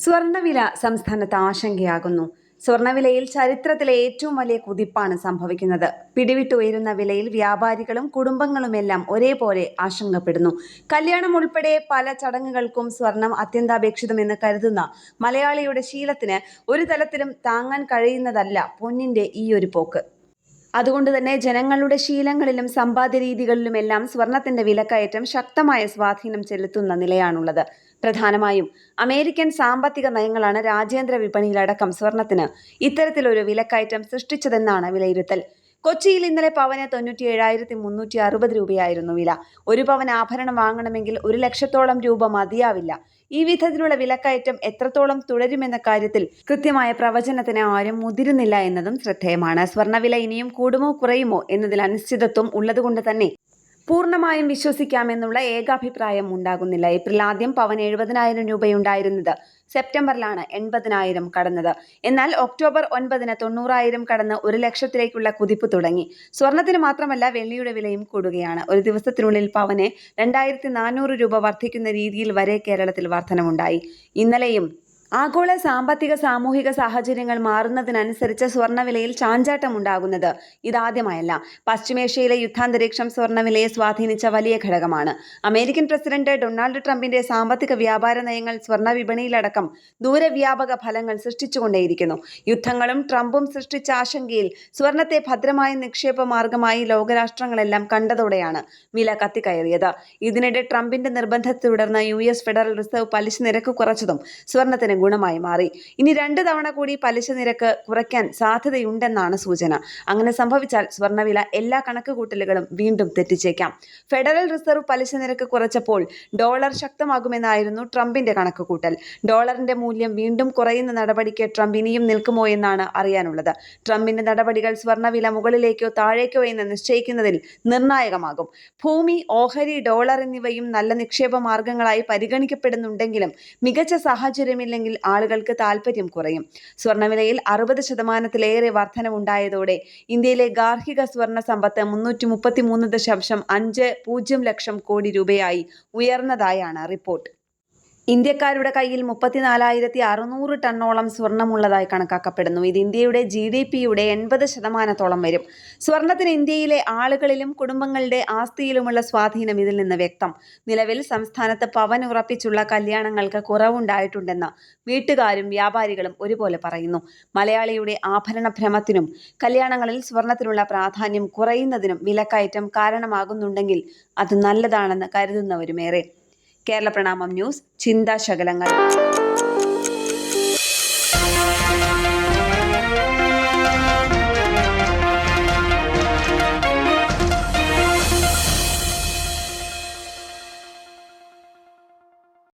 സ്വർണ്ണവില സംസ്ഥാനത്ത് ആശങ്കയാകുന്നു. സ്വർണ്ണവിലയിൽ ചരിത്രത്തിലെ ഏറ്റവും വലിയ കുതിപ്പാണ് സംഭവിക്കുന്നത്. പിടിവിട്ടുയരുന്ന വിലയിൽ വ്യാപാരികളും കുടുംബങ്ങളുമെല്ലാം ഒരേപോലെ ആശങ്കപ്പെടുന്നു. കല്യാണം ഉൾപ്പെടെ പല ചടങ്ങുകൾക്കും സ്വർണം അത്യന്താപേക്ഷിതമെന്ന് കരുതുന്ന മലയാളിയുടെ ശീലത്തിന് ഒരു തലത്തിലും താങ്ങാൻ കഴിയുന്നതല്ല പൊന്നിന്റെ ഈ ഒരു പോക്ക്. അതുകൊണ്ട് തന്നെ ജനങ്ങളുടെ ശീലങ്ങളിലും സമ്പാദ്യ രീതികളിലുമെല്ലാം സ്വർണത്തിന്റെ വിലക്കയറ്റം ശക്തമായ സ്വാധീനം ചെലുത്തുന്ന നിലയാണുള്ളത്. പ്രധാനമായും അമേരിക്കൻ സാമ്പത്തിക നയങ്ങളാണ് രാജ്യാന്തര വിപണിയിലടക്കം സ്വർണത്തിന് ഇത്തരത്തിലൊരു വിലക്കയറ്റം സൃഷ്ടിച്ചതെന്നാണ് വിലയിരുത്തൽ. കൊച്ചിയിൽ ഇന്നലെ പവന് 97,360 രൂപയായിരുന്നു വില. ഒരു പവൻ ആഭരണം വാങ്ങണമെങ്കിൽ 1,00,000-ഓളം രൂപ മതിയാവില്ല. ഈ വിധത്തിലുള്ള വിലക്കയറ്റം എത്രത്തോളം തുടരുമെന്ന കാര്യത്തിൽ കൃത്യമായ പ്രവചനത്തിന് ആരും മുതിരുന്നില്ല എന്നതും ശ്രദ്ധേയമാണ്. സ്വർണ്ണവില ഇനിയും കൂടുമോ കുറയുമോ എന്നതിൽ അനിശ്ചിതത്വം ഉള്ളതുകൊണ്ട് തന്നെ പൂർണ്ണമായും വിശ്വസിക്കാമെന്നുള്ള ഏകാഭിപ്രായം ഉണ്ടാകുന്നില്ല. ഏപ്രിൽ ആദ്യം പവൻ 70,000 രൂപയുണ്ടായിരുന്നത് സെപ്റ്റംബറിലാണ് 80,000 കടന്നത്. എന്നാൽ ഒക്ടോബർ 9-ന് 90,000 കടന്ന് 1,00,000-ലേക്കുള്ള കുതിപ്പ് തുടങ്ങി. സ്വർണത്തിന് മാത്രമല്ല വെള്ളിയുടെ വിലയും കൂടുകയാണ്. ഒരു ദിവസത്തിനുള്ളിൽ പവന് 2,400 രൂപ വർദ്ധിക്കുന്ന രീതിയിൽ വരെ കേരളത്തിൽ വർധനവുണ്ടായി. ഇന്നലെയും ആഗോള സാമ്പത്തിക സാമൂഹിക സാഹചര്യങ്ങൾ മാറുന്നതിനനുസരിച്ച് സ്വർണ്ണവിലയിൽ ചാഞ്ചാട്ടമുണ്ടാകുന്നത് ഇതാദ്യമായല്ല. പശ്ചിമേഷ്യയിലെ യുദ്ധാന്തരീക്ഷം സ്വർണ്ണവിലയെ സ്വാധീനിച്ച വലിയ ഘടകമാണ്. അമേരിക്കൻ പ്രസിഡന്റ് ഡൊണാൾഡ് ട്രംപിന്റെ സാമ്പത്തിക വ്യാപാര നയങ്ങൾ സ്വർണ്ണ വിപണിയിലടക്കം ദൂരവ്യാപക ഫലങ്ങൾ സൃഷ്ടിച്ചുകൊണ്ടേയിരിക്കുന്നു. യുദ്ധങ്ങളും ട്രംപും സൃഷ്ടിച്ച ആശങ്കയിൽ സ്വർണത്തെ ഭദ്രമായ നിക്ഷേപ മാർഗമായി ലോകരാഷ്ട്രങ്ങളെല്ലാം കണ്ടതോടെയാണ് വില കത്തിക്കയറിയത്. ഇതിനിടെ ട്രംപിന്റെ നിർബന്ധത്തെ തുടർന്ന് US ഫെഡറൽ റിസർവ് പലിശ നിരക്ക് കുറച്ചതും സ്വർണത്തിന് ഗുണമായി മാറി. ഇനി 2 തവണ കൂടി പലിശ നിരക്ക് കുറയ്ക്കാൻ സാധ്യതയുണ്ടെന്നാണ് സൂചന. അങ്ങനെ സംഭവിച്ചാൽ സ്വർണ്ണവില എല്ലാ കണക്കുകൂട്ടലുകളും വീണ്ടും തെറ്റിച്ചേക്കാം. ഫെഡറൽ റിസർവ് പലിശ നിരക്ക് കുറച്ചപ്പോൾ ഡോളർ ശക്തമാകുമെന്നായിരുന്നു ട്രംപിന്റെ കണക്കുകൂട്ടൽ. ഡോളറിന്റെ മൂല്യം വീണ്ടും കുറയുന്ന നടപടിക്ക് ട്രംപ് ഇനിയും നിൽക്കുമോ എന്നാണ് അറിയാനുള്ളത്. ട്രംപിന്റെ നടപടികൾ സ്വർണ്ണവില മുകളിലേക്കോ താഴേക്കോ എന്ന് നിശ്ചയിക്കുന്നതിൽ നിർണായകമാകും. ഭൂമി, ഓഹരി, ഡോളർ എന്നിവയും നല്ല നിക്ഷേപ മാർഗങ്ങളായി പരിഗണിക്കപ്പെടുന്നുണ്ടെങ്കിലും മികച്ച സാഹചര്യമില്ലെങ്കിൽ ആളുകൾക്ക് താൽപര്യം കുറയും. സ്വർണ്ണവിലയിൽ 60% വർധനവുണ്ടായതോടെ ഇന്ത്യയിലെ ഗാർഹിക സ്വർണ്ണ സമ്പത്ത് 333.50 ലക്ഷം കോടി രൂപയായി ഉയർന്നതായാണ് റിപ്പോർട്ട്. ഇന്ത്യക്കാരുടെ കയ്യിൽ 34,600 ടണ്ണോളം സ്വർണമുള്ളതായി കണക്കാക്കപ്പെടുന്നു. ഇത് ഇന്ത്യയുടെ GDPയുടെ 80% വരും. സ്വർണത്തിന് ഇന്ത്യയിലെ ആളുകളിലും കുടുംബങ്ങളുടെ ആസ്തിയിലുമുള്ള സ്വാധീനം ഇതിൽ നിന്ന് വ്യക്തം. നിലവിൽ സംസ്ഥാനത്ത് പവൻ ഉറപ്പിച്ചുള്ള കല്യാണങ്ങൾക്ക് കുറവുണ്ടായിട്ടുണ്ടെന്ന് വീട്ടുകാരും വ്യാപാരികളും ഒരുപോലെ പറയുന്നു. മലയാളിയുടെ ആഭരണ ഭ്രമത്തിനും കല്യാണങ്ങളിൽ സ്വർണത്തിനുള്ള പ്രാധാന്യം കുറയുന്നതിനും വിലക്കയറ്റം കാരണമാകുന്നുണ്ടെങ്കിൽ അത് നല്ലതാണെന്ന് കരുതുന്നവരുമേറെ. കേരള പ്രണാമം ന്യൂസ് ചിന്താശകലങ്ങൾ.